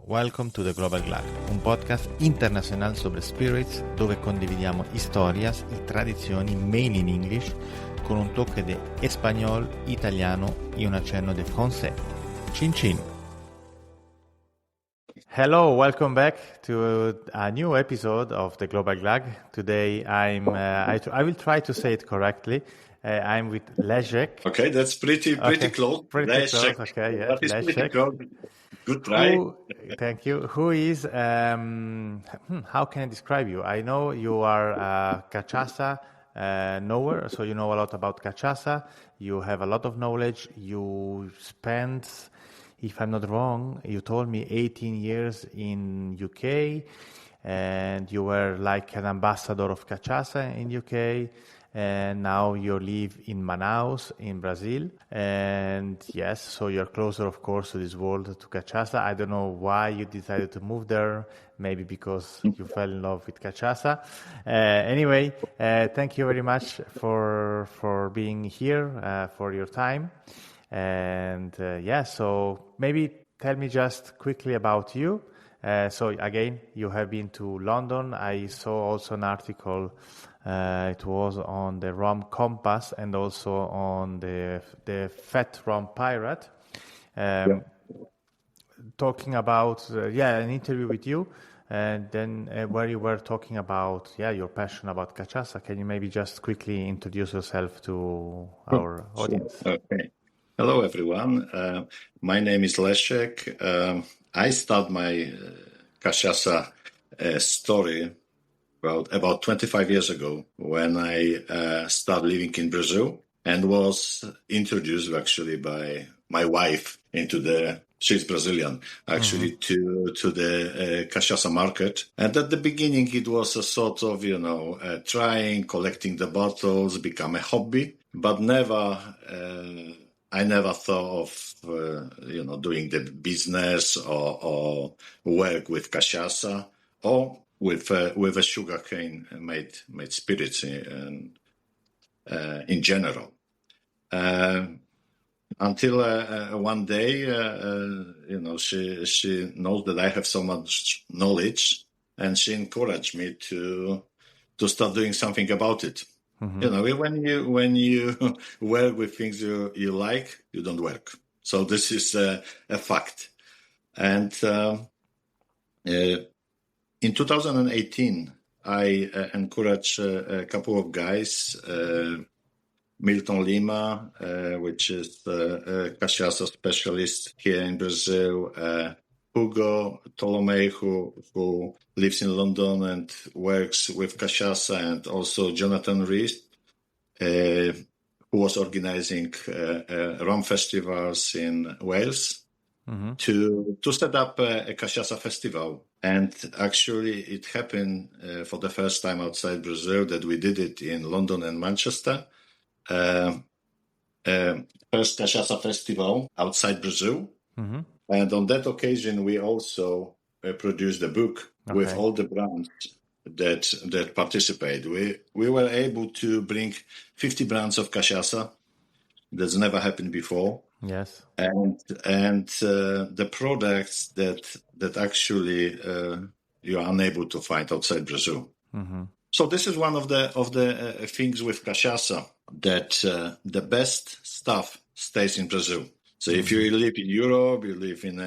welcome to the Global Glug, un podcast internacional sobre spirits dove condividiamo historias y tradizioni mainly in English con un toque de español, italiano y un accenno de français. Chin chin! Hello, welcome back to a new episode of the Global Glug. Today I will try to say it correctly. I'm with Leszek. Okay, that's pretty close. Pretty Leszek. close, okay, yes, That is pretty Leszek. close. Good try. Thank you. Who is, how can I describe you? I know you are a Cachaça knower, so you know a lot about Cachaça. You have a lot of knowledge. You spent, if I'm not wrong, you told me 18 years in UK, and you were like an ambassador of Cachaça in UK. And now you live in Manaus, in Brazil. And yes, so you're closer, of course, to this world, to Cachaça. I don't know why you decided to move there. Maybe because you fell in love with Cachaça. Anyway, thank you very much for being here, for your time. And so maybe tell me just quickly about you. So again, you have been to London. I saw also an article. It was on the Rum Compass and also on the Fat Rum Pirate, talking about an interview with you, and then where you were talking about your passion about Cachaça. Can you maybe just quickly introduce yourself to our audience? Okay. Hello, everyone. My name is Leszek. I started my Cachaça story about 25 years ago when I started living in Brazil and was introduced actually by my wife she's Brazilian, actually, to the Cachaça market. And at the beginning, it was a sort of, trying, collecting the bottles, become a hobby, but I never thought of, doing the business or work with Cachaça or with a sugarcane made spirits in general. Until one day, she knows that I have so much knowledge, and she encouraged me to start doing something about it. Mm-hmm. When you work with things you like, you don't work. So this is a fact. And in 2018, I encouraged a couple of guys, Milton Lima, which is a Cachaça specialist here in Brazil, Hugo Tolomei, who lives in London and works with Cachaça, and also Jonathan Rees, who was organizing rum festivals in Wales, to set up a Cachaça festival. And actually, it happened for the first time outside Brazil that we did it in London and Manchester. First Cachaça festival outside Brazil. Mm-hmm. And on that occasion, we also produced a book with all the brands that participate. We were able to bring 50 brands of Cachaça. That's never happened before. Yes. And the products that actually you are unable to find outside Brazil. Mm-hmm. So this is one of the things with Cachaça, that the best stuff stays in Brazil. So if you live in Europe, you live in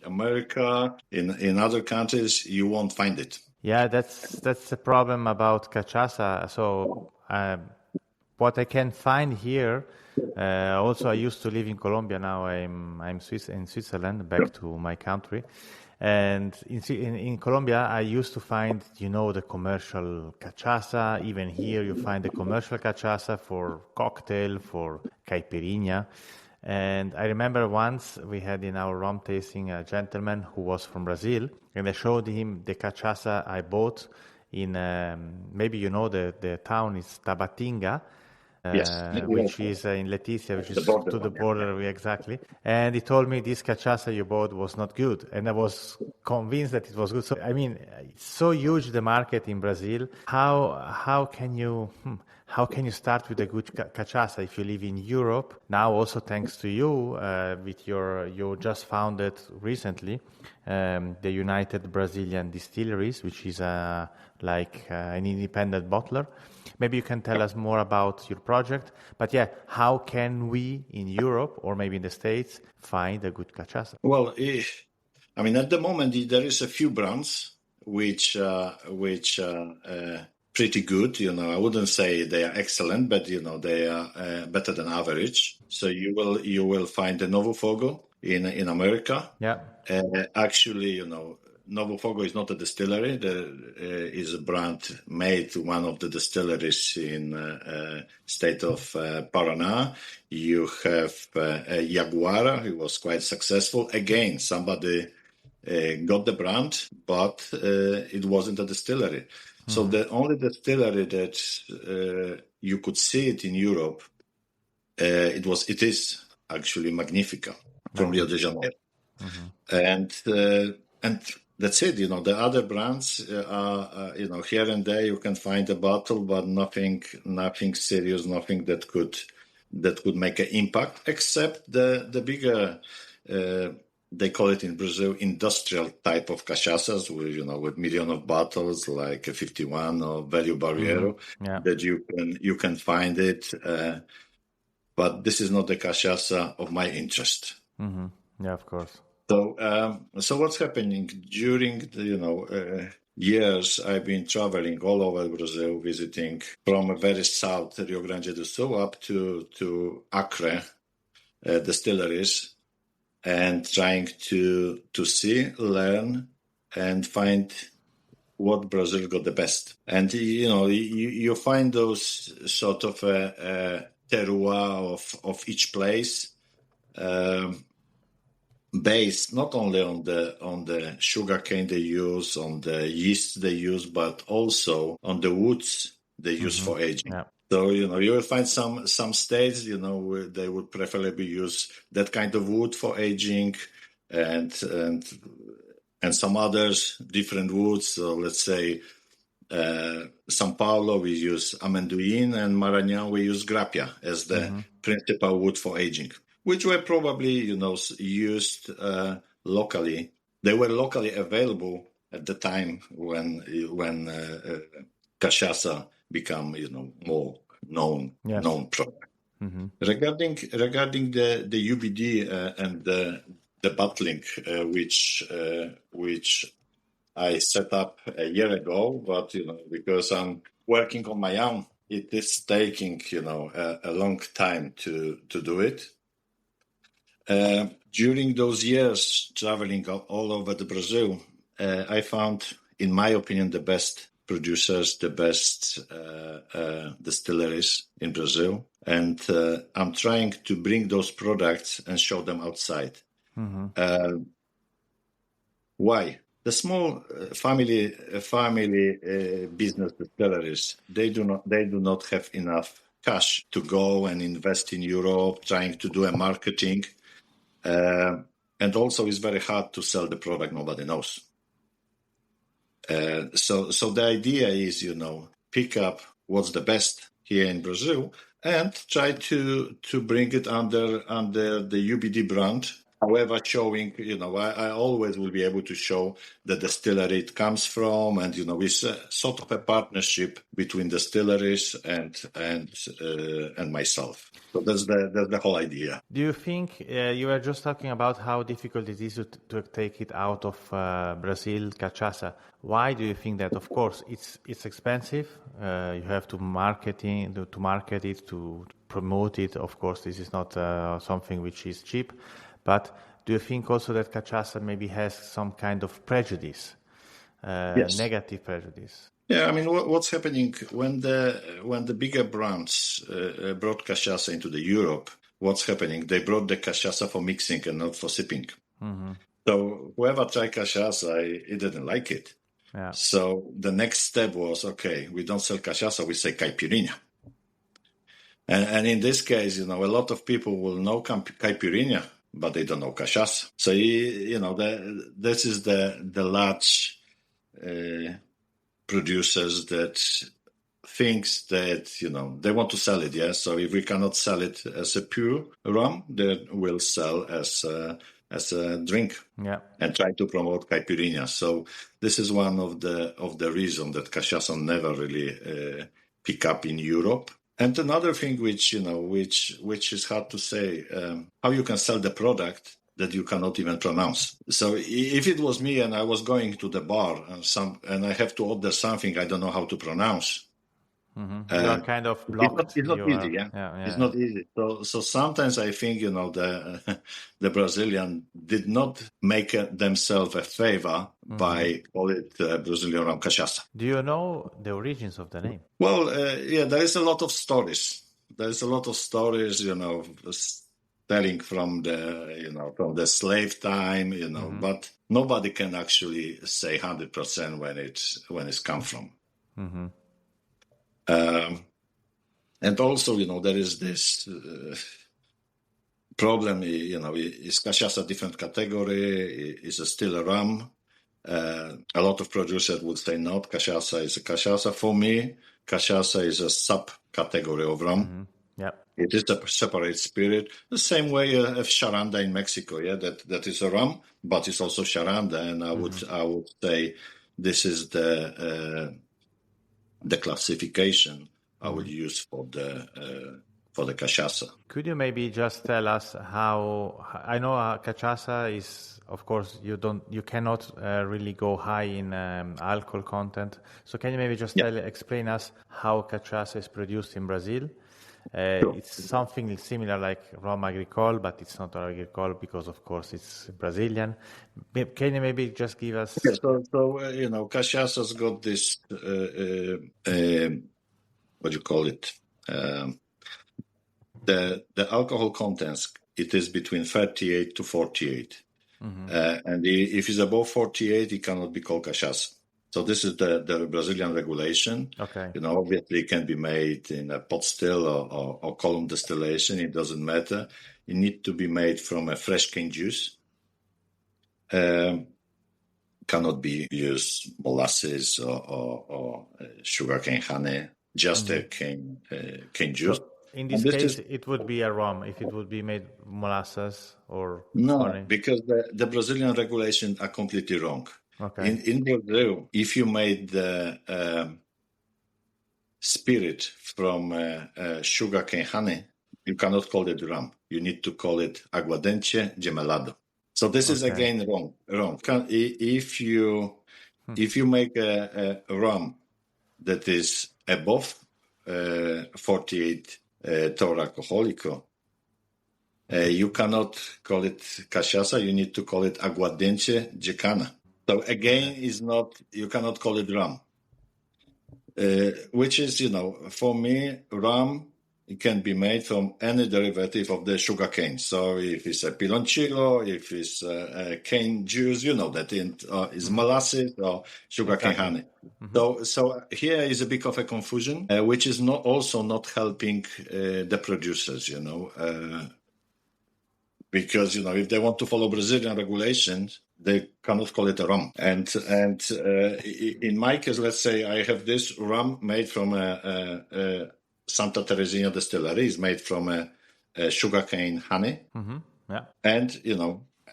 America, in other countries, you won't find it. Yeah, that's the problem about Cachaça. So what I can find here. Also, I used to live in Colombia. Now I'm in Switzerland, back to my country. And in Colombia, I used to find, the commercial Cachaça. Even here, you find the commercial Cachaça for cocktail, for caipirinha. And I remember once we had in our rum tasting a gentleman who was from Brazil, and I showed him the Cachaça I bought in, maybe the town is Tabatinga. Yes. Which is in Leticia, which is to the border, exactly. And he told me this Cachaça you bought was not good. And I was convinced that it was good. So, it's so huge, the market in Brazil. How can you How can you start with a good cachaça if you live in Europe? Now, also thanks to you, you just founded recently the United Brazilian Distilleries, which is like an independent bottler. Maybe you can tell us more about your project. But yeah, how can we in Europe or maybe in the States find a good cachaça? Well, I mean, at the moment there is a few brands which pretty good. I wouldn't say they are excellent, but they are better than average. So you will find the Novo Fogo in America. Yeah. Actually, Novo Fogo is not a distillery. There is a brand made to one of the distilleries in state of Paraná. You have Jaguara, who was quite successful. Again, somebody got the brand, but it wasn't a distillery. Mm-hmm. So the only distillery that you could see it in Europe, it is actually Magnifica from Rio de Janeiro. Mm-hmm. And that's it. The other brands are here and there you can find a bottle, but nothing serious, nothing that could make an impact, except the bigger. They call it in Brazil industrial type of cachaças with million of bottles like a 51 or Velho Barreiro that you can find it. But this is not the cachaça of my interest. Mm-hmm. Yeah, of course. So what's happening during the years? I've been traveling all over Brazil, visiting from a very south Rio Grande do Sul up to Acre distilleries, and trying to see, learn, and find what Brazil got the best. And you find those sort of terroir of each place. Based not only on the sugarcane they use, on the yeast they use, but also on the woods they use for aging. Yeah. So you will find some states where they would preferably use that kind of wood for aging, and some others different woods. So let's say São Paulo we use amendoim, and Maranhão we use grapia as the principal wood for aging, which were probably, used locally. They were locally available at the time when cachaça become, more known product. Mm-hmm. Regarding the UBD and the bottling, which I set up a year ago, but because I'm working on my own, it is taking a long time to do it. During those years traveling all over the Brazil, I found, in my opinion, the best producers, the best distilleries in Brazil, and I'm trying to bring those products and show them outside. Mm-hmm. Why? The small family business distilleries, they do not have enough cash to go and invest in Europe, trying to do a marketing. And also it's very hard to sell the product nobody knows. So the idea is, pick up what's the best here in Brazil and try to bring it under the UBD brand. However, showing, I always will be able to show the distillery it comes from, and it's sort of a partnership between distilleries and myself. So that's the whole idea. Do you think you were just talking about how difficult it is to take it out of Brazil, cachaça? Why do you think that? Of course, it's expensive. You have to market it, to promote it. Of course, this is not something which is cheap. But do you think also that cachaça maybe has some kind of prejudice, yes. Negative prejudice? Yeah, I mean, what's happening when the bigger brands brought cachaça into the Europe? What's happening? They brought the cachaça for mixing and not for sipping. Mm-hmm. So whoever tried cachaça, it didn't like it. Yeah. So the next step was, okay, we don't sell cachaça, we say caipirinha. And in this case, a lot of people will know caipirinha, but they don't know cachaça. So, this is the large producers that thinks that, they want to sell it. Yeah. So if we cannot sell it as a pure rum, then we'll sell as a drink. Yeah. And try to promote caipirinha. So this is one of the reasons that cachaça never really pick up in Europe. And another thing which is hard to say, how you can sell the product that you cannot even pronounce. So if it was me and I was going to the bar and I have to order something I don't know how to pronounce, you are kind of blocked. It's not easy, It's not easy. So sometimes I think, the Brazilian did not make themselves a favor by calling it Brazilian rum cachaça. Do you know the origins of the name? Well, there is a lot of stories. There's a lot of stories, telling from the slave time, but nobody can actually say 100% when it's come from. Mm-hmm. And also, there is this problem, is cachaça a different category? Is it still a rum? A lot of producers would say not, cachaça is a cachaça. For me, cachaça is a subcategory of rum. Mm-hmm. Yeah. It is a separate spirit, the same way as Charanda in Mexico, that is a rum, but it's also Charanda, and I would say this is the classification I would use for the cachaça. Could you maybe just tell us how? I know cachaça is, of course, you cannot really go high in alcohol content. So can you maybe just explain us how cachaça is produced in Brazil? Sure. It's something similar like rum agricole, but it's not agricole because, of course, it's Brazilian. Can you maybe just give us? Yeah, so cachaça's got this. What do you call it? The alcohol contents, it is between 38 to 48. Mm-hmm. And if it's above 48, it cannot be called cachaça. So this is the Brazilian regulation. Okay. Obviously it can be made in a pot still or column distillation. It doesn't matter. It needs to be made from a fresh cane juice. Cannot be used molasses or sugarcane honey, just a cane juice. So in this case, it would be a rum if it would be made molasses or honey. Because the Brazilian regulations are completely wrong. Okay. In Brazil, if you made the spirit from sugarcane honey, you cannot call it rum. You need to call it aguardente gemelado. So this is again wrong. If you make a rum that is above 48 teor alcohólico, you cannot call it cachaça. You need to call it aguardente de cana. So again, you cannot call it rum, which is, for me, rum, it can be made from any derivative of the sugarcane. So if it's a piloncillo, if it's a cane juice, that is molasses or sugarcane honey. Mm-hmm. So here is a bit of a confusion, which is also not helping the producers, because, if they want to follow Brazilian regulations, they cannot call it a rum. And in my case, let's say I have this rum made from a Santa Teresinha distillery, is made from a sugarcane honey. Mm-hmm. Yeah. And,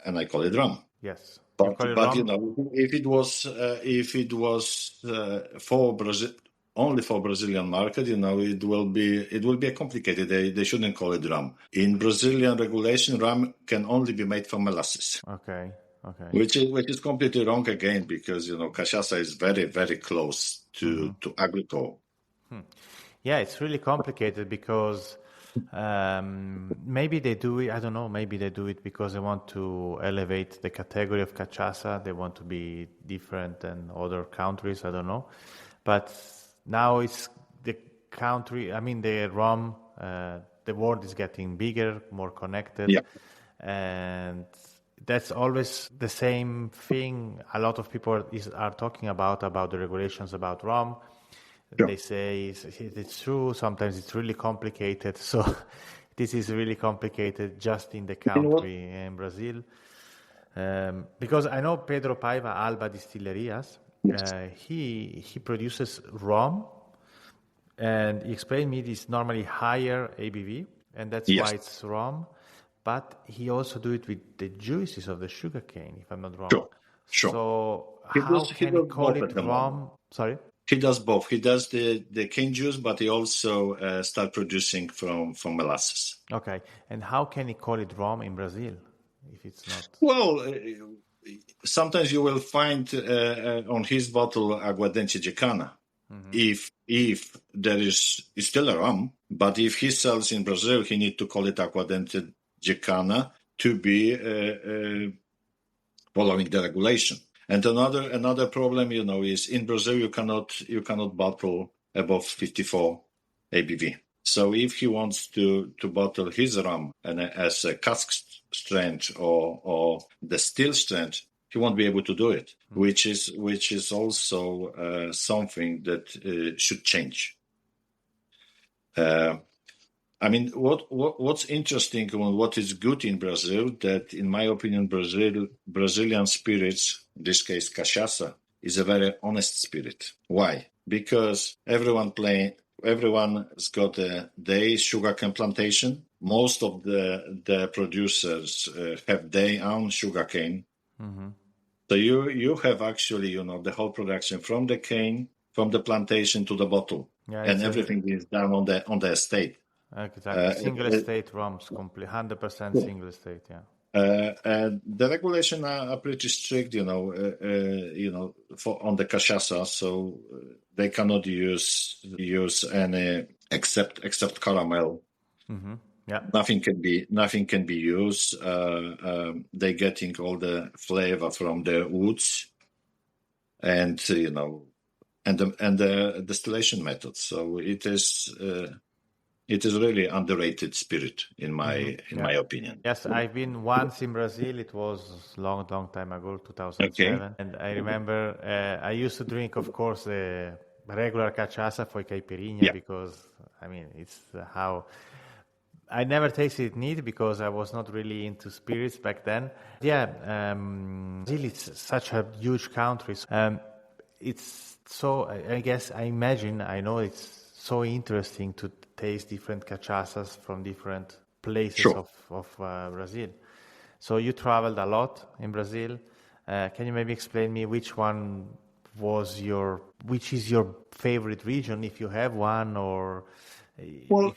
and I call it rum. Yes. But if it was for Brazil, only for Brazilian market, it will be complicated. They shouldn't call it rum. In Brazilian regulation, rum can only be made from molasses. Okay. Which is completely wrong again, because cachaça is very, very close to agricole. Yeah, it's really complicated because maybe they do it. I don't know. Maybe they do it because they want to elevate the category of cachaça. They want to be different than other countries. I don't know, but now it's the country. I mean, the rum. The world is getting bigger, more connected, and that's always the same thing. A lot of people are talking about the regulations about rum. Sure. They say it's true. Sometimes it's really complicated. So this is really complicated just in the country in Brazil. Because I know Pedro Paiva, Alba Distillerias, he produces rum And he explained me this normally higher ABV, and that's why it's rum. But he also do it with the juices of the sugarcane, if I'm not wrong. Sure. So how can he call it rum? Sorry? He does both. He does the cane juice, but he also start producing from molasses. Okay. And how can he call it rum in Brazil if it's not? Well, sometimes you will find on his bottle aguardente de cana. If there is still a rum, but if he sells in Brazil, he need to call it aguardente de cana to be following the regulation. And another problem, is in Brazil you cannot bottle above 54 ABV. So if he wants to bottle his rum and as a cask strength or the still strength, he won't be able to do it, which is also something that should change. I mean, what's interesting and what is good in Brazil, that in my opinion, Brazilian spirits, in this case Cachaça, is a very honest spirit. Why? Because everyone's got their sugarcane plantation. Most of the producers have their own sugarcane. So you have actually, the whole production from the cane, from the plantation to the bottle, and everything is done on the estate. Exactly, single estate rums, complete 100% single estate. Yeah. And the regulations are pretty strict, on the cachaça, so they cannot use any except caramel. Yeah. Nothing can be used. They're getting all the flavor from the woods, and the distillation method. So it is really underrated spirit in my opinion. Yes, I've been once in Brazil. It was long time ago, 2007, and I remember I used to drink, of course, the regular cachaça for caipirinha because it's how. I never tasted it neat because I was not really into spirits back then. Brazil is such a huge country. It's so, I know it's so interesting to taste different cachaças from different places of Brazil. So you traveled a lot in Brazil. Can you maybe explain me which is your favorite region, if you have one, or? Well,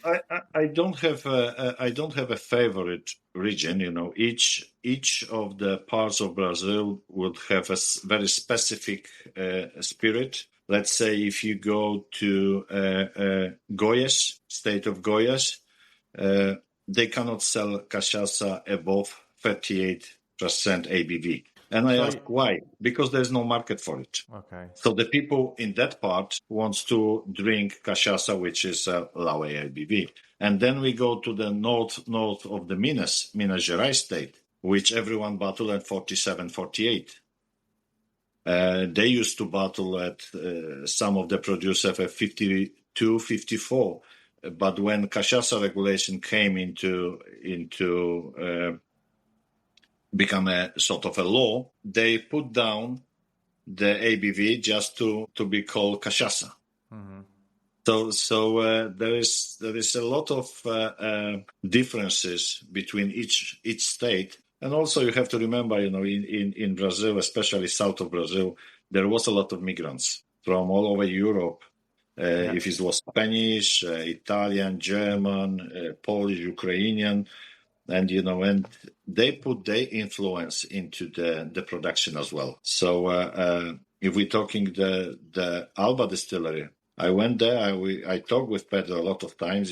I don't have a favorite region. Each of the parts of Brazil would have a very specific spirit. Let's say if you go to Goiás, state of Goiás, they cannot sell cachaça above 38% ABV. And I ask why? Because there's no market for it. Okay. So the people in that part wants to drink cachaça, which is a lower ABV. And then we go to the north of the Minas Gerais state, which everyone bottle at 47, 48. They used to bottle at some of the producers at 52, 54. But when cachaça regulation came into become a sort of a law, they put down the ABV just to be called cachaça. So there is a lot of differences between each state, and also you have to remember, in Brazil, especially south of Brazil, there was a lot of migrants from all over Europe. If it was Spanish, Italian, German, Polish, Ukrainian. And they put their influence into the production as well. So if we're talking the Alba distillery, I went there. I talked with Pedro a lot of times.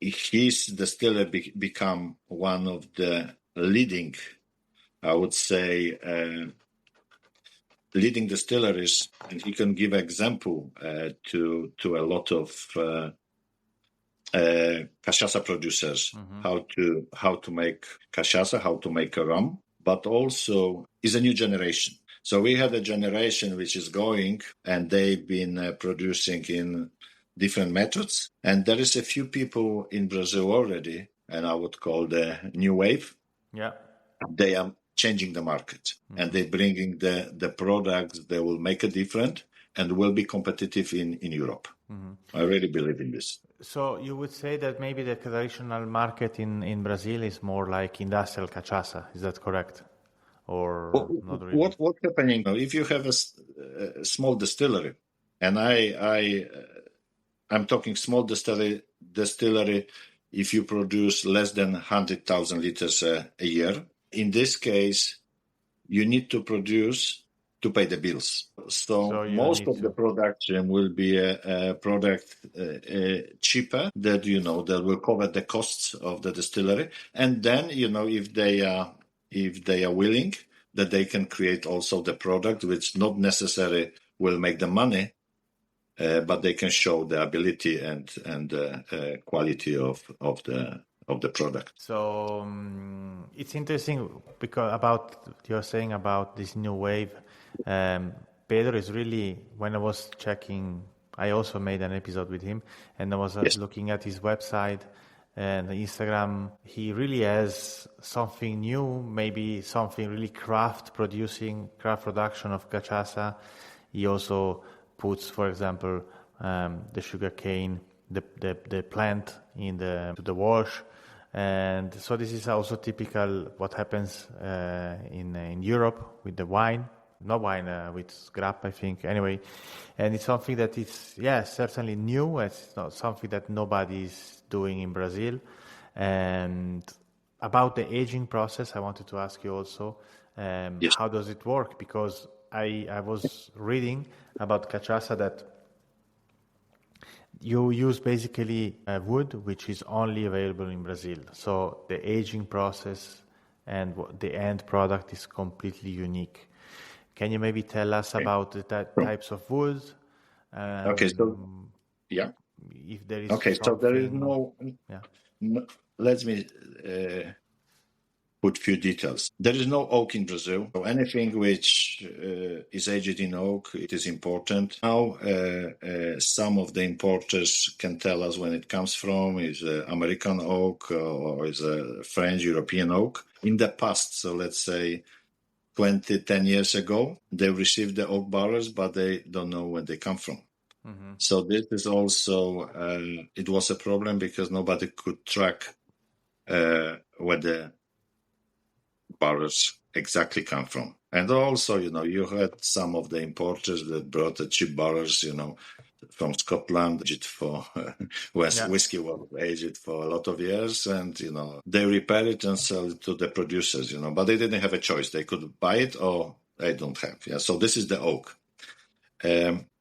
His distillery become one of the leading, I would say, leading distilleries, and he can give example to a lot of cachaça producers, how to make cachaça, how to make a rum, but also is a new generation. So we had a generation which is going, and they've been producing in different methods. And there is a few people in Brazil already, and I would call the new wave. Yeah, they are changing the market, and they're bringing the products that will make a difference. and will be competitive in Europe. I really believe in this. So you would say that maybe the traditional market in Brazil is more like industrial cachaça. Is that correct? Or not really? What's happening now? If you have a small distillery, and I'm talking small distillery, if you produce less than 100,000 liters a year, in this case, you need to produce to pay the bills. So most of the production will be a product cheaper that, that will cover the costs of the distillery. And then, if they are willing, that they can create also the product, which not necessarily will make the money, but they can show the ability and quality of the product. So it's interesting because you're saying about this new wave. Pedro is really, when I was checking, I also made an episode with him, and I was looking at his website and Instagram. He really has something new, maybe something really craft production of cachaça. He also puts, for example, the sugarcane, the plant in the wash. And so this is also typical what happens in Europe with the wine. Not wine, with grappa, I think. Anyway, and it's something that is, certainly new. It's not something that nobody is doing in Brazil. And about the aging process, I wanted to ask you also, how does it work? Because I was reading about cachaça that you use basically a wood which is only available in Brazil. So the aging process and the end product is completely unique. Can you maybe tell us about the types of wood? If there is so there is no let me put few details. There is no oak in Brazil. So anything which is aged in oak, it is important. Now, some of the importers can tell us when it comes from, is American oak or is a French, European oak. In the past, so let's say 10 years ago, they received the oak barrels, but they don't know where they come from. Mm-hmm. So this is also, it was a problem because nobody could track where the barrels exactly come from. And also, you had some of the importers that brought the cheap barrels, from Scotland, aged for whiskey was aged for a lot of years, and they repair it and sell it to the producers, but they didn't have a choice. They could buy it or they don't have. Yeah, so this is the oak.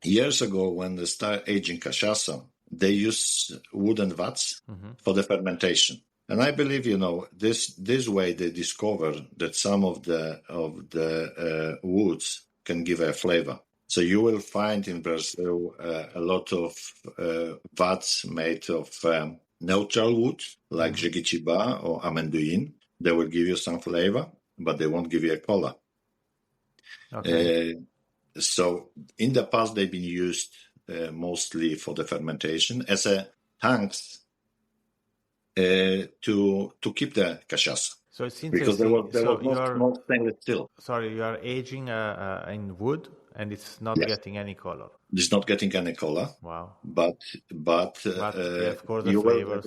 Years ago, when they started aging cachaça, they used wooden vats for the fermentation. And I believe, this way they discovered that some of the woods can give a flavor. So you will find in Brazil a lot of vats made of neutral wood, like jequitibá or amendoim. They will give you some flavor, but they won't give you a color. Okay. So in the past, they've been used mostly for the fermentation as a tanks to keep the cachaça. So it's interesting. Because there was no stainless steel. Sorry, you are aging in wood, and it's not getting any color. It's not getting any color. Wow. But of course, you will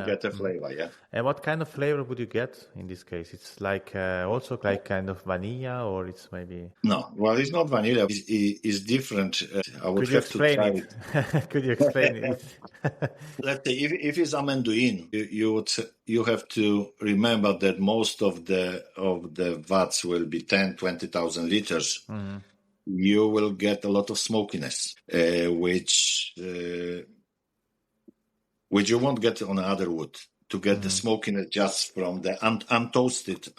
get a flavor, yeah. And what kind of flavor would you get in this case? It's like also like kind of vanilla, or it's maybe... No, well, it's not vanilla. It's different. I would have to try it. Could you explain it? Let's say if it's amendoim, you have to remember that most of the vats will be 10,000-20,000 liters. Mm-hmm. You will get a lot of smokiness, which you won't get on other wood. To get the smokiness just from the untoasted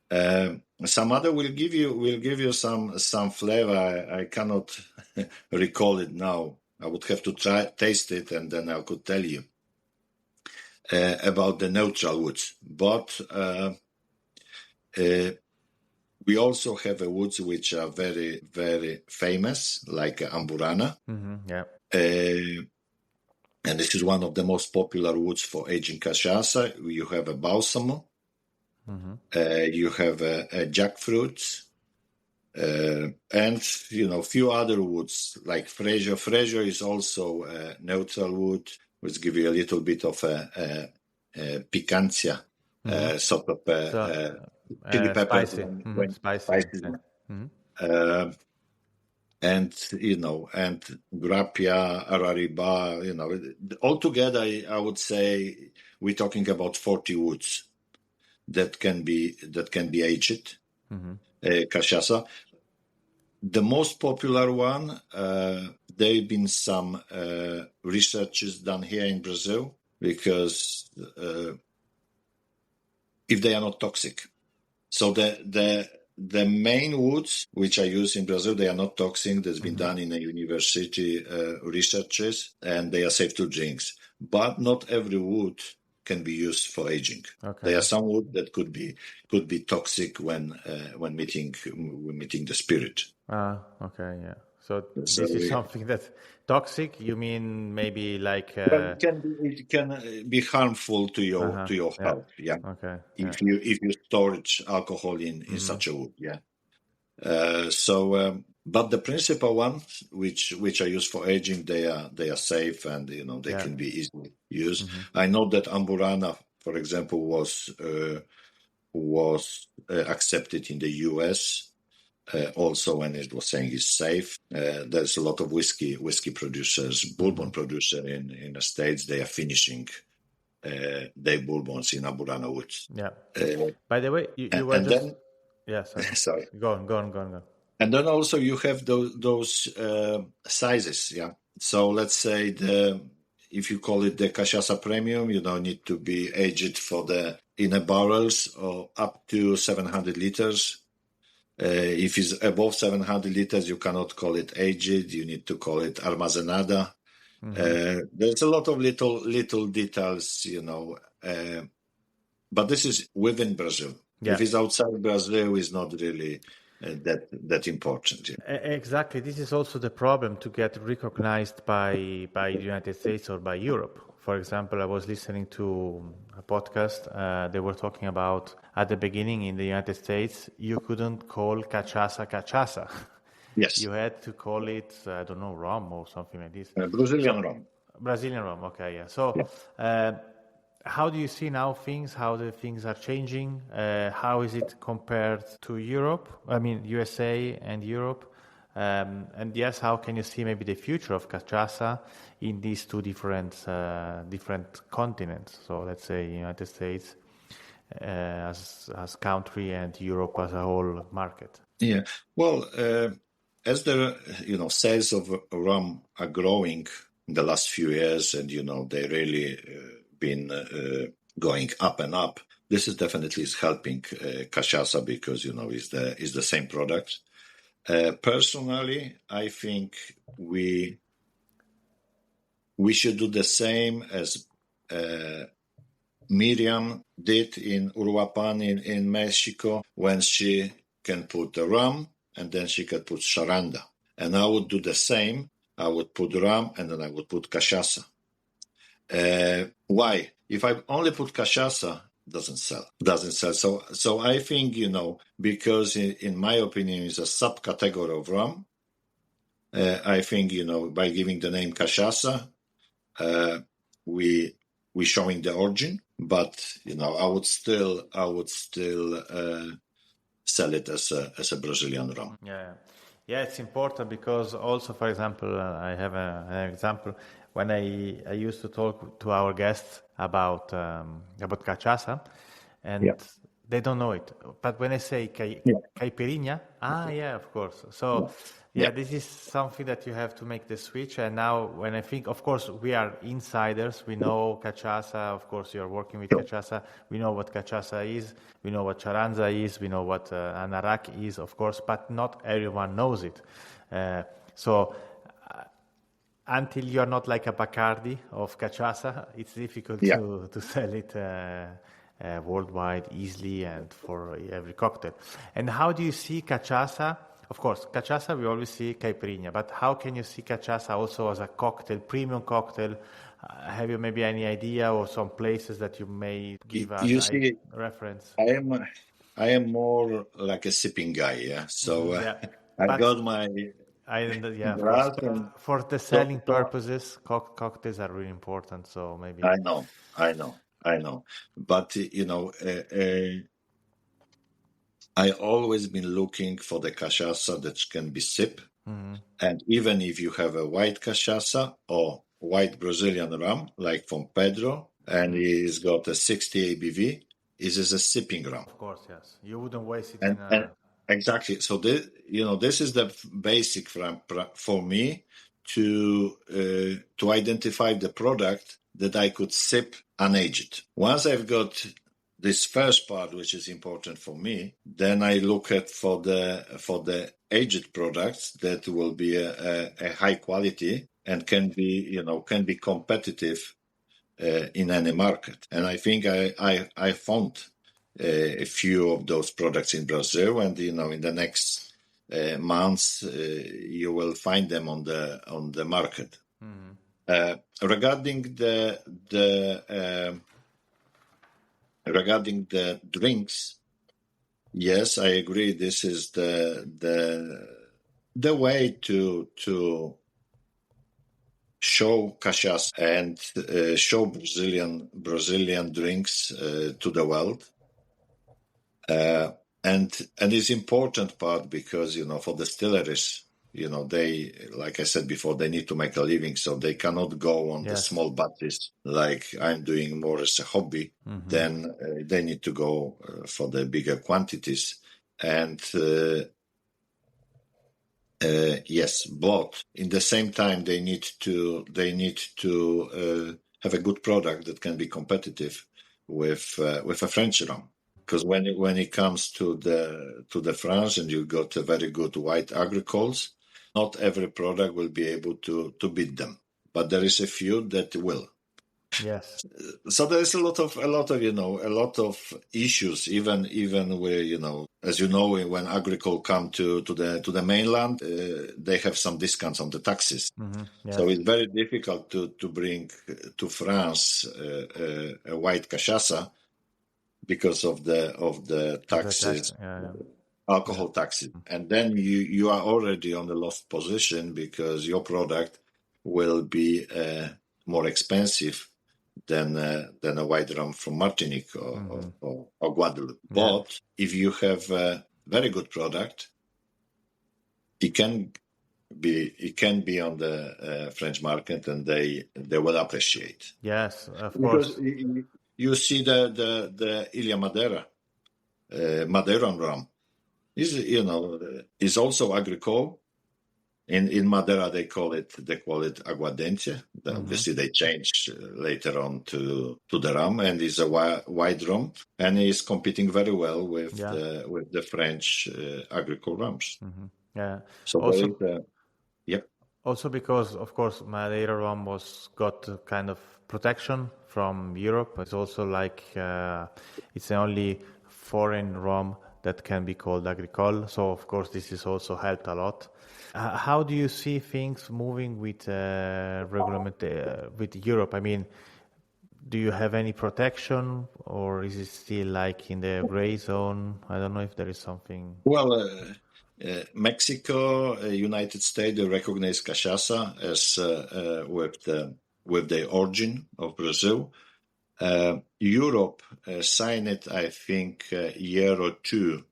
vat. Some other will give you some flavor. I cannot recall it now. I would have to taste it, and then I could tell you about the neutral woods. But we also have woods which are very, very famous, like Amburana. Mm-hmm, and this is one of the most popular woods for aging cachaça. You have a Balsam. Mm-hmm. You have a jackfruit. And few other woods like freesia. Freesia is also a neutral wood, which gives you a little bit of a picancia, sort of chili pepper, spicy, spicy. And grappia, arariba, altogether, I would say we're talking about 40 woods that can be aged. Cachaça. The most popular one, there have been some researches done here in Brazil because if they are not toxic. So the main woods which are used in Brazil, they are not toxic. That's been done in a university researches, and they are safe to drink. But not every wood can be used for aging. Okay. There are some wood that could be toxic when meeting the spirit. Okay, yeah. So this is something that's toxic. You mean maybe like it can be harmful to your health. Yeah. Okay. If you store alcohol in such a wood. Yeah. But the principal ones, which are used for aging, they are safe and they can be easily used. I know that Amburana, for example, was accepted in the US. Also, when it was saying it's safe, there's a lot of whiskey producers, bourbon producer in the States. They are finishing their bourbons in Amburana woods. Yeah. By the way, you were just. Then, yeah. Sorry. Go on. And then also you have those sizes. Yeah. So let's say if you call it the Cachaça Premium, you don't need to be aged in a barrels or up to 700 liters. If it's above 700 liters, you cannot call it aged. You need to call it armazenada. There's a lot of little details, but this is within Brazil. Yeah. If it's outside Brazil, it's not really that important. Yeah. Exactly. This is also the problem to get recognized by the United States or by Europe. For example, I was listening to a podcast. They were talking about at the beginning in the United States, you couldn't call cachaça. Yes. You had to call it, I don't know, rum or something like this. Brazilian rum. Brazilian rum, okay, yeah. So how do you see now how the things are changing? How is it compared to Europe? I mean, USA and Europe. And yes, how can you see maybe the future of cachaça in these two different continents? So let's say United States as country and Europe as a whole market. Yeah. Well, as the sales of rum are growing in the last few years, and they really been going up and up. This is definitely helping cachaça because is the same product. Personally, I think we should do the same as Miriam did in Uruapan in Mexico, when she can put the rum and then she can put Charanda. And I would do the same. I would put rum and then I would put cachaça. Why? If I only put cachaça, doesn't sell. So I think, because in my opinion, it's a subcategory of rum. I think, by giving the name cachaça, we showing the origin, but, I would still sell it as a Brazilian rum. Yeah, it's important because also, for example, I have an example. When I used to talk to our guests about cachaça, and they don't know it. But when I say caipirinha, of course. So this is something that you have to make the switch. And now when I think, of course, we are insiders. We know cachaça. Of course, you're working with cachaça. We know what cachaça is. We know what charanda is. We know what anarak is, of course. But not everyone knows it. Until you're not like a Bacardi of cachaça, it's difficult to sell it worldwide easily and for every cocktail. And how do you see cachaça? Of course, cachaça, we always see caipirinha, but how can you see cachaça also as a cocktail, premium cocktail? Have you maybe any idea or some places that you may give us reference? I am more like a sipping guy. Yeah. So I got my Braz and for the selling purposes, cocktails are really important. So maybe I know. But I always been looking for the cachaça that can be sip. And even if you have a white cachaça or white Brazilian rum, like from Pedro, and he's got a 60 ABV, it is a sipping rum. Of course, yes. You wouldn't waste it And exactly. So this is the basic for me to identify the product that I could sip unaged. Once I've got this first part, which is important for me, then I look at for the aged products that will be a high quality and can be competitive in any market. And I think I found a few of those products in Brazil, and in the next months you will find them on the market. Regarding the drinks, yes, I agree. This is the way to show cachaça and show Brazilian drinks to the world. And it's important part because for the distilleries, they, like I said before, they need to make a living, so they cannot go on the small batches like I'm doing more as a hobby. Then they need to go for the bigger quantities. And yes, but in the same time they need to have a good product that can be competitive with a French rum. Because when it comes to the France, and you've got a very good white agricoles, not every product will be able to beat them, but there is a few that will. Yes. So there is a lot of issues, even where as you know, when agricole come to the mainland, they have some discounts on the taxes. Yes. So it's very difficult to bring to France a white cachaça because of the taxes, alcohol taxes, and then you are already on the lost position because your product will be more expensive than a white rum from Martinique or Guadeloupe. But if you have a very good product, it can be on the French market, and they will appreciate. Yes, of course. You see the Ilha Madeiran rum is also agricole. In Madeira they call it aguardente. Obviously they changed later on to the rum, and is a white rum, and is competing very well with the French agricole rums. Yeah. So also, also because of course Madeira rum got kind of protection from Europe. It's also like it's the only foreign rum that can be called agricole. So of course this has also helped a lot. How do you see things moving with with Europe? I mean, do you have any protection, or is it still like in the gray zone? I don't know if there is something. Well, Mexico, United States, they recognize cachaça as with the origin of Brazil. Europe signed it, I think, a year or two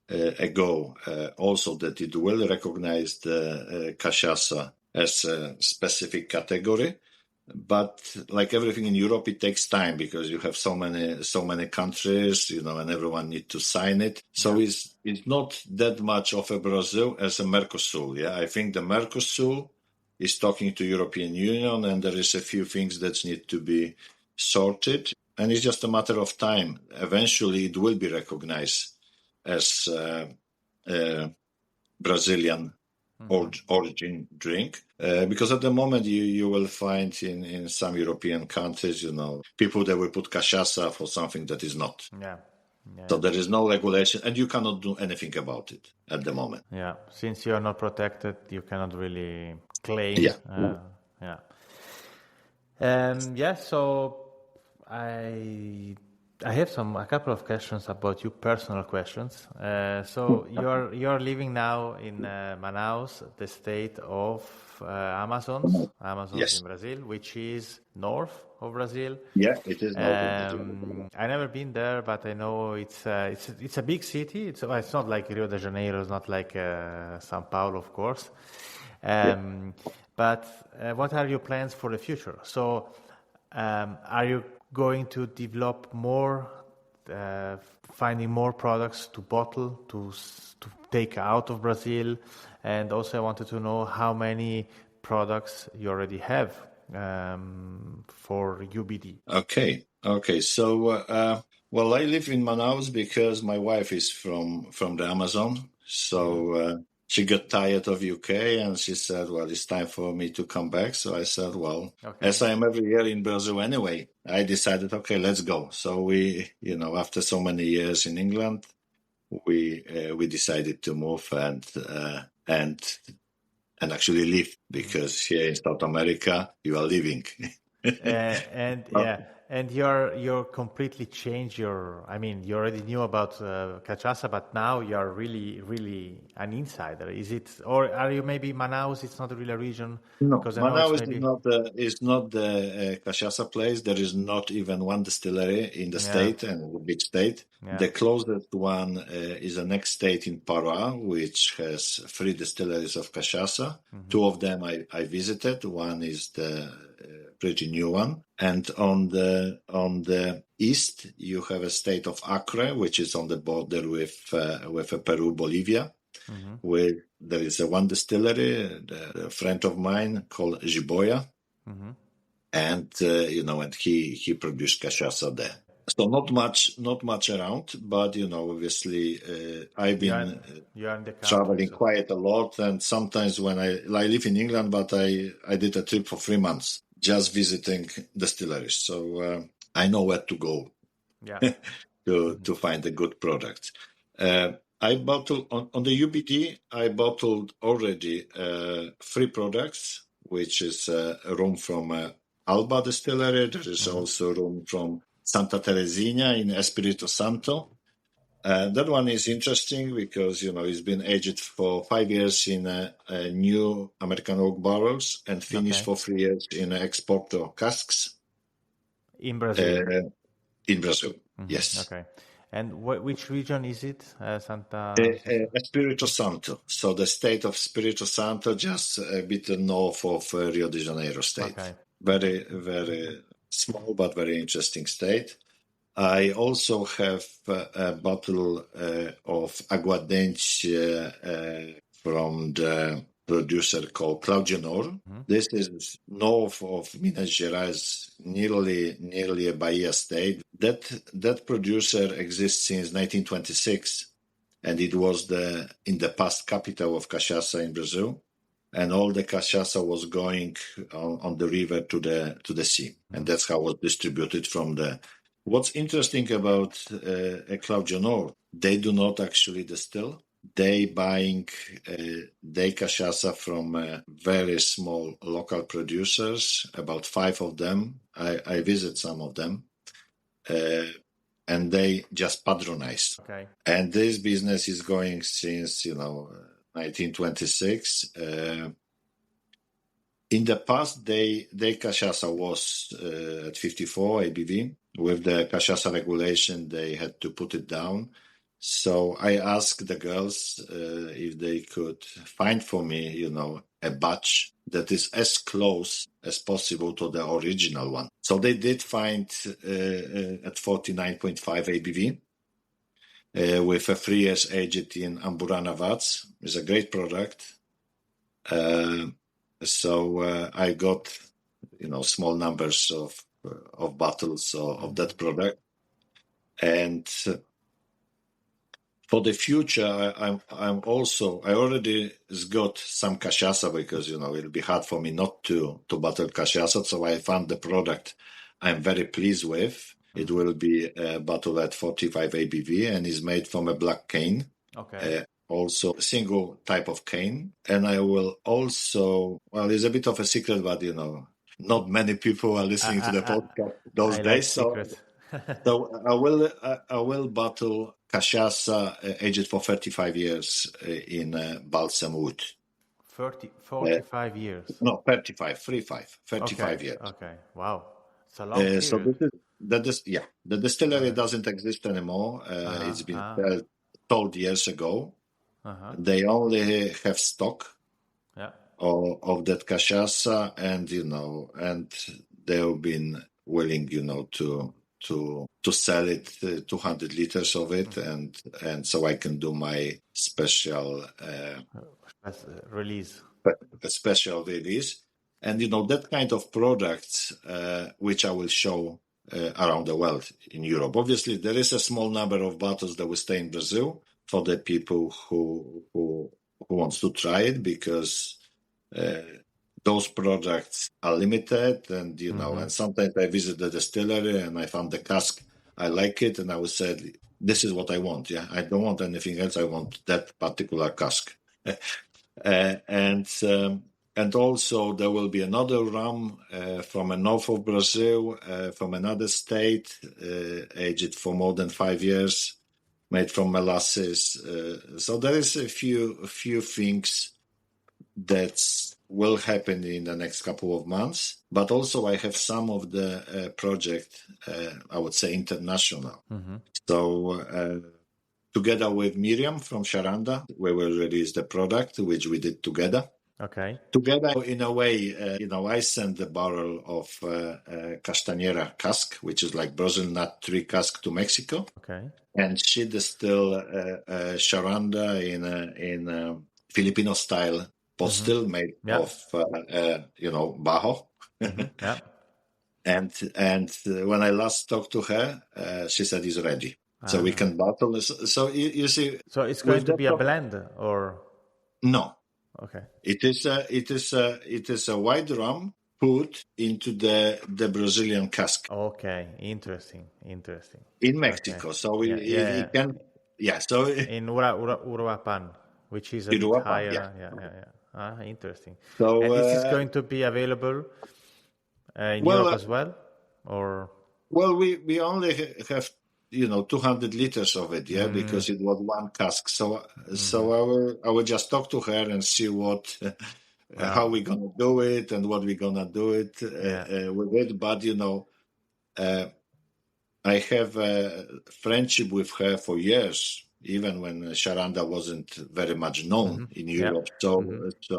ago, also that it will recognize the cachaça as a specific category. But like everything in Europe, it takes time because you have so many countries, and everyone needs to sign it. So it's not that much of a Brazil as a Mercosur. Yeah, I think the Mercosur is talking to European Union, and there is a few things that need to be sorted, and it's just a matter of time. Eventually, it will be recognized as Brazilian origin drink, because at the moment you will find in some European countries, people that will put cachaça for something that is not. So there is no regulation, and you cannot do anything about it at the moment. Yeah, since you are not protected, you cannot really claim. So I I have a couple of questions about you, personal questions. So you're living now in Manaus, the state of Amazons in Yes. Brazil, which is north of Brazil. Yeah, it is northern Brazil. I never been there, but I know it's a big city. It's not like Rio de Janeiro, it's not like São Paulo, of course. Yeah. But what are your plans for the future? So are you going to develop more, finding more products to bottle, to take out of Brazil? And also I wanted to know how many products you already have for UBD. Okay. So, well, I live in Manaus because my wife is from the Amazon. So she got tired of UK and she said, well, it's time for me to come back. So I said, well, as I am every year in Brazil anyway, I decided, okay, let's go. So we, after so many years in England, we decided to move and actually live, because here in South America, you are living. And you're completely changed your. I mean, you already knew about Cachaça, but now you're really an insider. Is it, or are you maybe Manaus? It's not really a region. No, Because I know Manaus it's maybe is not the Cachaça place. There is not even one distillery in the state, and a big state. Yeah. The closest one is the next state in Pará, which has 3 distilleries of Cachaça. 2 of them I visited. One is the pretty new one. And on the east, you have a state of Acre, which is on the border with Peru, Bolivia, where there is one distillery, a friend of mine called Jiboia, and and he produced cachaça there. So not much around, but obviously I've been traveling quite a lot, and sometimes when I live in England, but I did a trip for 3 months just visiting distilleries, so I know where to go to find a good product. I bottled on the UBD. I bottled already 3 products, which is rum from Alba Distillery. There is also rum from Santa Teresina in Espírito Santo. That one is interesting because it's been aged for 5 years in new American oak barrels and finished for 3 years in exporter casks. In Brazil. In Brazil, yes. Okay. And which region is it? Espírito Santo. So the state of Espírito Santo, just a bit north of Rio de Janeiro state. Okay. Very, very small but very interesting state. I also have a bottle of aguardente from the producer called Claudionor. This is north of Minas Gerais, nearly a Bahia state. That producer exists since 1926, and it was in the past capital of cachaça in Brazil. And all the cachaça was going on the river to the sea, and that's how it was distributed from the. What's interesting about Claudionor, they do not actually distill. They buying cachaça from very small local producers, about 5 of them. I visit some of them, and they just patronize. Okay. And this business is going since 1926. In the past, they cachaça was at 54 ABV. With the cachaça regulation, they had to put it down. So I asked the girls if they could find for me, a batch that is as close as possible to the original one. So they did find at 49.5 ABV with a 3 years aged in Amburana vats. It's a great product. So I got, small numbers of bottles of that product, and for the future, I already got some cachaça because it'll be hard for me not to bottle cachaça. So I found the product I'm very pleased with. It will be bottled at 45 ABV and is made from a black cane. Okay. Also a single type of cane. And I will also, it's a bit of a secret, but not many people are listening to the podcast those days. So So I will bottle Cachaça aged for 35 years in balsam wood. 45 years. No, 35 Okay. years. Okay. Wow. It's a long period. So the distillery doesn't exist anymore. It's been sold years ago. They only have stock of that cachaça, and they've been willing, to sell it, 200 liters of it, and so I can do my special release. A special release. And that kind of products, which I will show around the world in Europe. Obviously, there is a small number of bottles that will stay in Brazil for the people who wants to try it, because those products are limited, and and sometimes I visit the distillery and I found the cask, I like it, and I would say, this is what I want. Yeah, I don't want anything else. I want that particular cask. And also there will be another rum from the north of Brazil, from another state, aged for more than 5 years, made from molasses. So there is a few things that will happen in the next couple of months. But also I have some of the project, I would say international. So together with Miriam from Charanda, we will release the product, which we did together. Okay. Together, in a way, I sent the barrel of Castanera cask, which is like Brazil nut tree cask, to Mexico. Okay. And she distilled Charanda in Filipino style pot still made of bajo. Yeah. And when I last talked to her, she said it's ready. So we can bottle this. So you see. So it's going to be a blend, or no? Okay. It is a white rum put into the Brazilian cask. Okay, interesting. In Mexico, okay. So it can. Yeah. So in Uruapan, which is a bit higher. Yeah. Interesting. So and this is going to be available in Europe as well, or? Well, we only have 200 liters of it, because it was one cask. So I will just talk to her and see how we're gonna do it and what we're gonna do it with it. But I have a friendship with her for years, even when Charanda wasn't very much known in Europe. So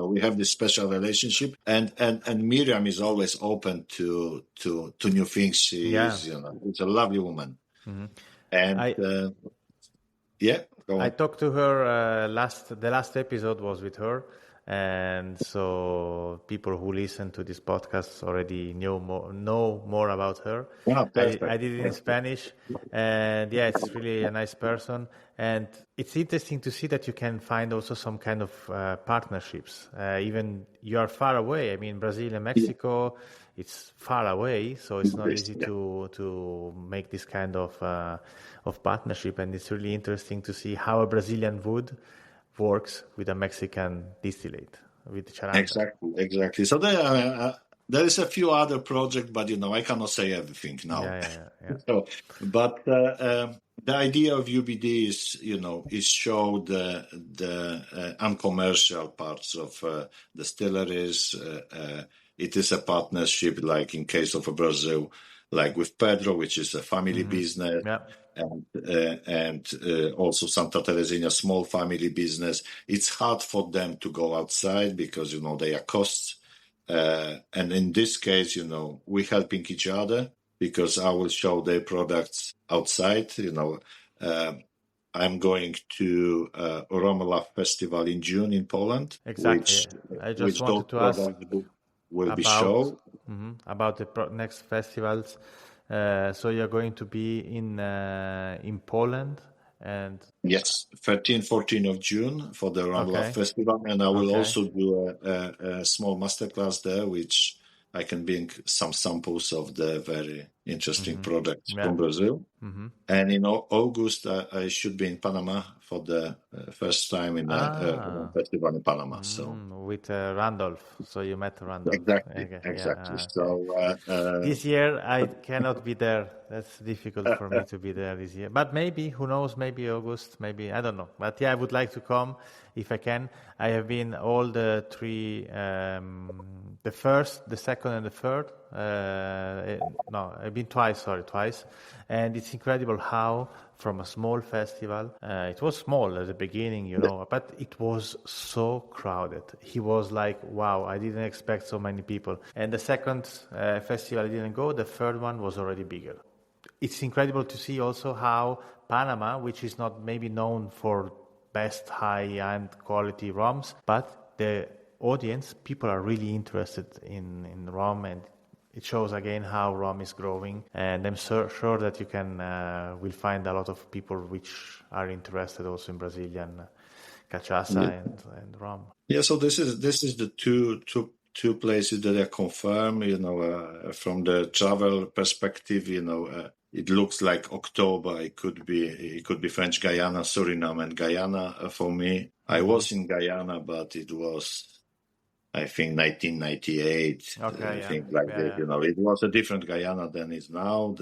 we have this special relationship, and Miriam is always open to new things. She is, it's a lovely woman. And I talked to her the last episode was with her, and so people who listen to this podcast already know more about her. Yeah, I did it in Spanish, and it's really a nice person, and it's interesting to see that you can find also some kind of partnerships. Even you are far away. I mean, Brazil and Mexico. It's far away, so it's not easy to make this kind of partnership, and it's really interesting to see how a Brazilian wood works with a Mexican distillate, with Charanda. Exactly. So there is a few other projects, but I cannot say everything now. Yeah. So, but the idea of UBD is show the uncommercial parts of distilleries. It is a partnership, like in case of Brazil, like with Pedro, which is a family business, and also Santa Teresinha, small family business. It's hard for them to go outside because they are costs, and in this case, we're helping each other because I will show their products outside. I'm going to Romola Festival in June in Poland. Exactly. I just wanted to ask. Will be shown about the next festivals. So you're going to be in Poland, and 13-14 of June for the Romola Festival, and I will also do a small masterclass there, which I can bring some samples of the very interesting projects from Brazil. And in August, I should be in Panama for the first time in a festival in Panama. So with Randolph, so you met Randolph. Exactly. This year I cannot be there. That's difficult for me to be there this year. But maybe, who knows? Maybe August. Maybe I don't know. But yeah, I would like to come if I can. I have been all the three. The first, the second, and the third. No, I've been twice, and it's incredible how from a small festival, it was small at the beginning, but it was so crowded. He was like, wow, I didn't expect so many people. And the second festival I didn't go, the third one was already bigger. It's incredible to see also how Panama, which is not maybe known for best high-end quality rums, but the audience, people are really interested in rum, and it shows again how rum is growing. And I'm sure that you will find a lot of people which are interested also in Brazilian cachaça and rum. Yeah, so this is the two places that are confirmed. From the travel perspective, it looks like October. It could be French Guiana, Suriname, and Guyana for me. I was in Guyana, but it was, I think, 1998. Things like that. It was a different Guyana than is now.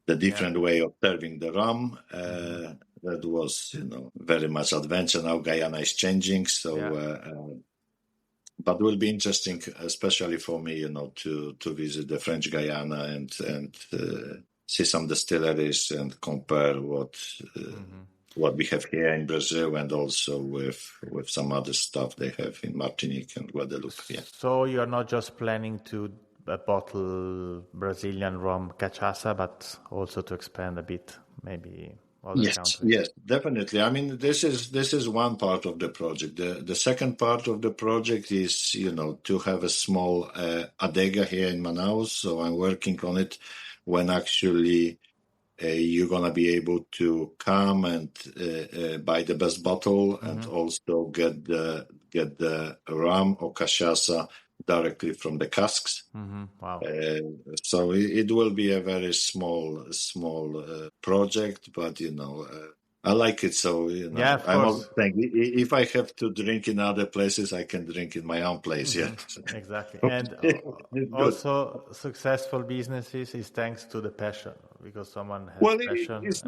The different way of serving the rum. That was, very much adventure. Now Guyana is changing. So, but it will be interesting, especially for me, to visit the French Guyana and see some distilleries and compare what we have here in Brazil, and also with some other stuff they have in Martinique and Guadeloupe. Yeah. So you are not just planning to bottle Brazilian rum cachaça, but also to expand a bit, maybe other countries. Yes, definitely. I mean, this is one part of the project. The second part of the project is, to have a small adega here in Manaus. So I'm working on it when actually you're gonna be able to come and buy the best bottle and also get the rum or cachaça directly from the casks. Wow! So it will be a very small project, but I like it. So I'm always saying, if I have to drink in other places, I can drink in my own place. Yeah, exactly. And also, successful businesses is thanks to the passion, because someone has passion. It's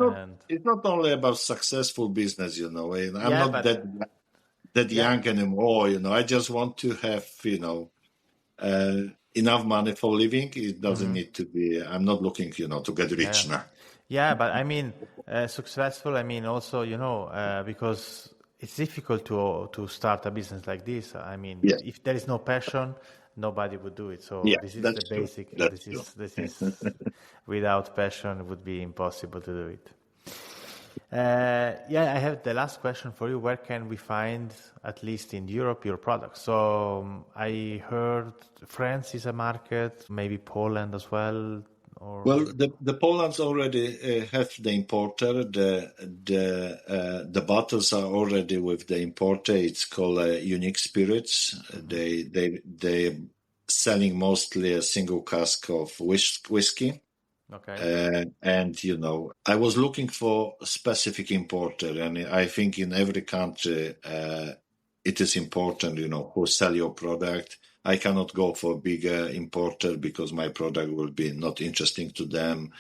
not only about successful business. I'm not that young anymore. I just want to have enough money for living. It doesn't need to be. I'm not looking to get rich now. Yeah, but I mean, successful. I mean, also, because it's difficult to start a business like this. I mean, if there is no passion, nobody would do it. So this is the basic. This is without passion, it would be impossible to do it. I have the last question for you. Where can we find, at least in Europe, your products? So I heard France is a market, maybe Poland as well. Well, the Poland's already have the importer. The bottles are already with the importer. It's called Unique Spirits. They selling mostly a single cask of whiskey. Okay. And I was looking for a specific importer, and I think in every country it is important, who sell your product. I cannot go for a bigger importer because my product will be not interesting to them.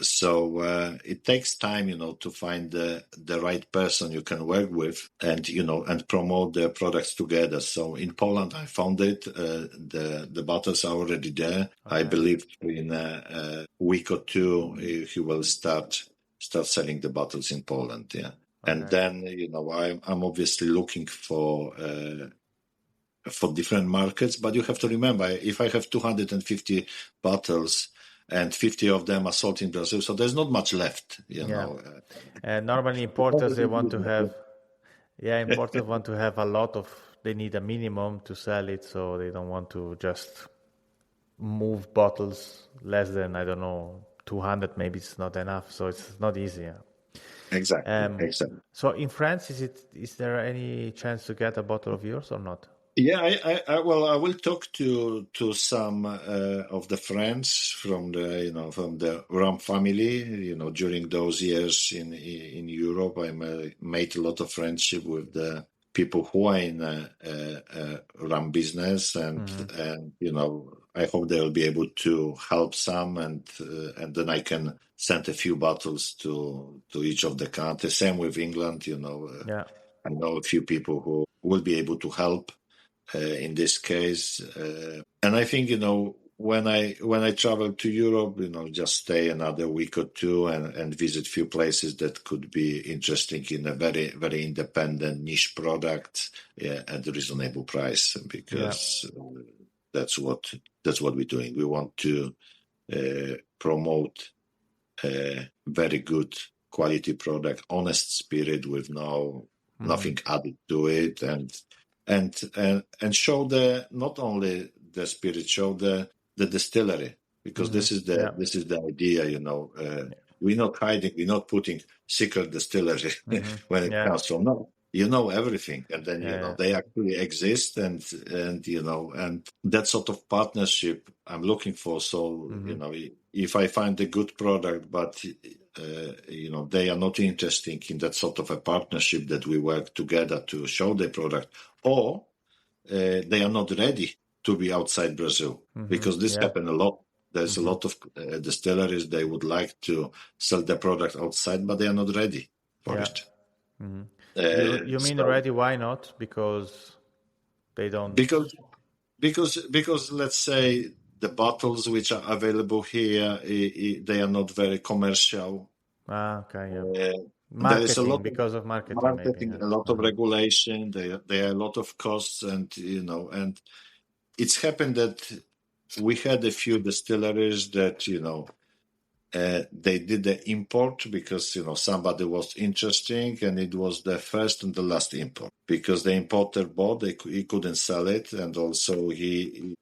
So it takes time, to find the right person you can work with and, and promote their products together. So in Poland, I found it. The bottles are already there. Okay. I believe in a week or two, he will start selling the bottles in Poland. Yeah. Okay. And then, I'm obviously looking for different markets, but you have to remember, if I have 250 bottles, and 50 of them are sold in Brazil, so there's not much left, And normally importers, they want to have, importers want to have a lot of, they need a minimum to sell it, so they don't want to just move bottles less than, 200, maybe it's not enough, so it's not easy. Yeah. Exactly. So in France, is there any chance to get a bottle of yours or not? Yeah, I will talk to some of the friends from the rum family. During those years in Europe, I made a lot of friendship with the people who are in rum business, and I hope they will be able to help some, and then I can send a few bottles to each of the countries. Same with England. Yeah. I know a few people who will be able to help. In this case, and I think when I travel to Europe, just stay another week or two and visit few places that could be interesting in a very very independent niche product at a reasonable price, because that's what we're doing. We want to promote a very good quality product, honest spirit with nothing added to it, and show not only the spirit, show the distillery, because this is the idea. We're not hiding, we're not putting secret distillery when it comes from. No, everything, and then they actually exist, and that sort of partnership I'm looking for. So if I find a good product, but they are not interested in that sort of a partnership, that we work together to show the product, or they are not ready to be outside Brazil, because this happens a lot. There's a lot of distilleries, they would like to sell their product outside, but they are not ready for it. You mean ready? Why not? Because they don't. Because let's say the bottles which are available here, they are not very commercial. Okay. There is a lot because of marketing, maybe. A lot of regulation. There are a lot of costs, and and it's happened that we had a few distilleries that they did the import because somebody was interesting, and it was the first and the last import, because the importer bought, he couldn't sell it, and also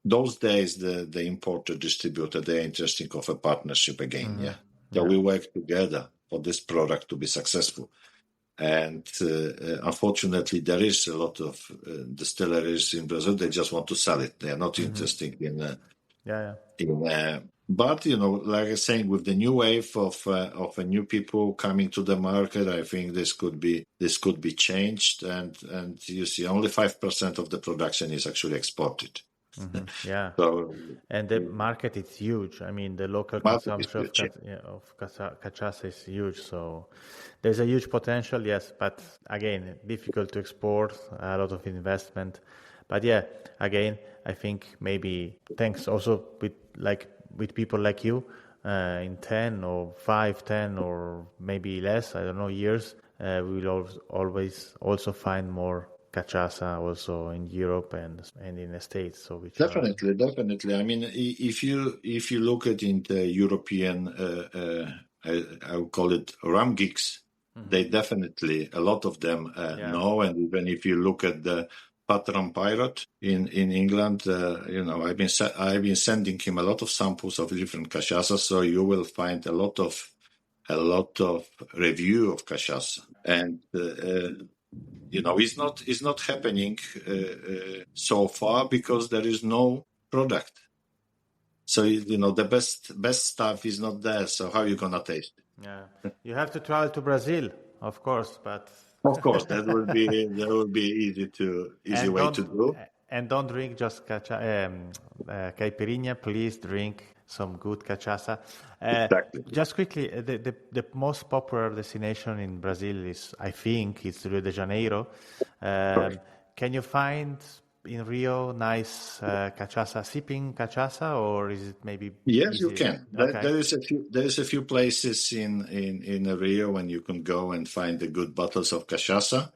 those days the importer distributor, they're interesting of a partnership again. So we work together for this product to be successful. And unfortunately, there is a lot of distilleries in Brazil. They just want to sell it. They are not interested in. But like I was saying, with the new wave of new people coming to the market, I think this could be changed. And you see, only 5% of the production is actually exported. So, and the market is huge. I mean, the local consumption of cachaça is huge. So there's a huge potential, yes. But again, difficult to export, a lot of investment. But again, I think maybe thanks also with people like you, in 10 or 5, 10 or maybe less, I don't know, years, we will always also find more cachaça also in Europe and in the States. So definitely. I mean, if you look at in the European, I would call it rum geeks, they definitely, a lot of them know. And even if you look at the Patron Pirate in England, I've been sending him a lot of samples of different cachaça, so you will find a lot of review of cachaça, and it's not happening so far because there is no product. So the best stuff is not there. So how are you gonna taste it? Yeah, you have to travel to Brazil, of course, but. Of course, that will be easy way to do. And don't drink just caipirinha. Please drink some good cachaça. Exactly. Just quickly, the most popular destination in Brazil is, I think, it's Rio de Janeiro. Can you find in Rio nice sipping cachaça, or is it maybe? Yes, easy? You can. Okay. There is a few places in Rio when you can go and find the good bottles of cachaça.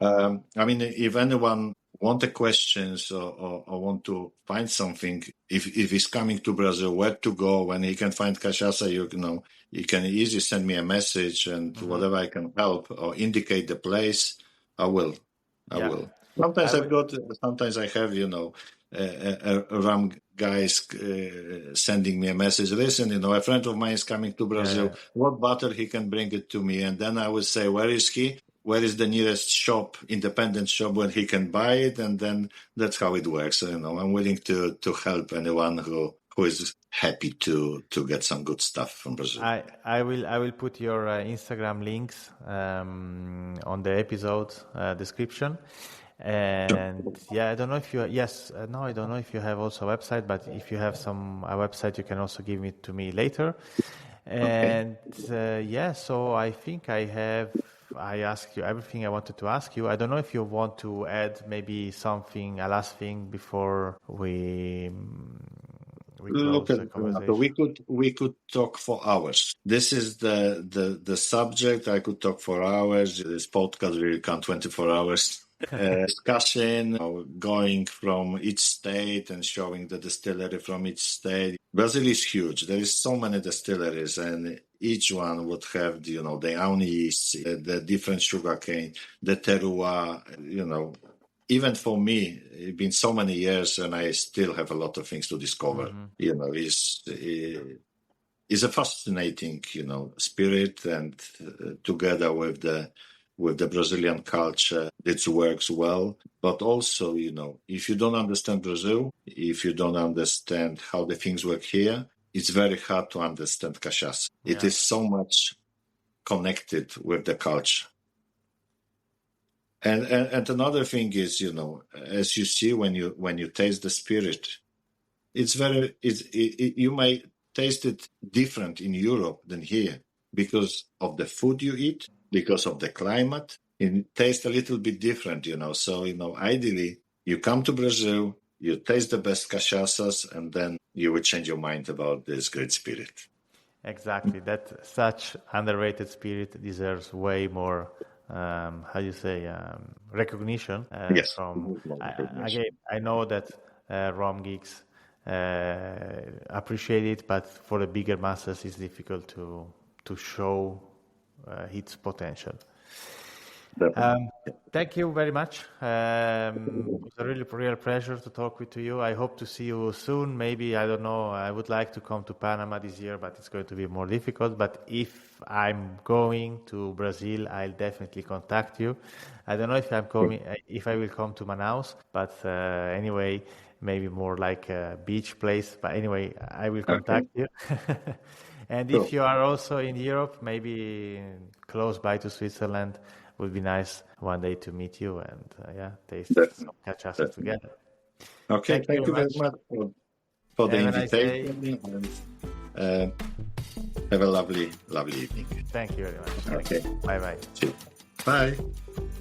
I mean, if anyone want a questions or want to find something, if he's coming to Brazil, where to go, when he can find cachaça, you can easily send me a message, and whatever I can help or indicate the place, I will. Sometimes I have, a rum guys sending me a message. Listen, a friend of mine is coming to Brazil. What bottle he can bring it to me? And then I will say, where is he? where is the nearest shop, independent shop, where he can buy it, and then that's how it works. I'm willing to help anyone who is happy to get some good stuff from Brazil. I will put your Instagram links on the episode description. And yeah, I don't know if you I don't know if you have also a website, but if you have a website, you can also give it to me later. And so I think I asked you everything I wanted to ask you. I don't know if you want to add maybe a last thing before we close the conversation. We could talk for hours. This is the subject. I could talk for hours. This podcast will count 24 hours. Discussing, going from each state and showing the distillery from each state. Brazil is huge. There is so many distilleries, and each one would have, their own yeast, the different sugarcane, the terroir. Even for me, it's been so many years, and I still have a lot of things to discover. Mm-hmm. It's a fascinating, spirit, and together with the Brazilian culture, it works well. But also, if you don't understand Brazil, if you don't understand how the things work here, it's very hard to understand cachaça. Yeah. It is so much connected with the culture. And another thing is, as you see when you taste the spirit, you may taste it different in Europe than here because of the food you eat, because of the climate. It tastes a little bit different, So, ideally, you come to Brazil, you taste the best cachaças, and then you will change your mind about this great spirit. Exactly. That such underrated spirit deserves way more, recognition. Yes. Again, I know that Rom geeks appreciate it, but for the bigger masses, it's difficult to show its potential. Thank you very much. It was a real pleasure to talk with you. I hope to see you soon. Maybe, I don't know, I would like to come to Panama this year, but it's going to be more difficult. But if I'm going to Brazil, I'll definitely contact you. I don't know if if I will come to Manaus, but anyway, maybe more like a beach place. But anyway, I will contact you. And if you are also in Europe, maybe close by to Switzerland, would be nice one day to meet you and taste some cachaça together. Okay, thank you very much for the invitation. And have a lovely evening. Thank you very much. Okay. Bye-bye. Bye.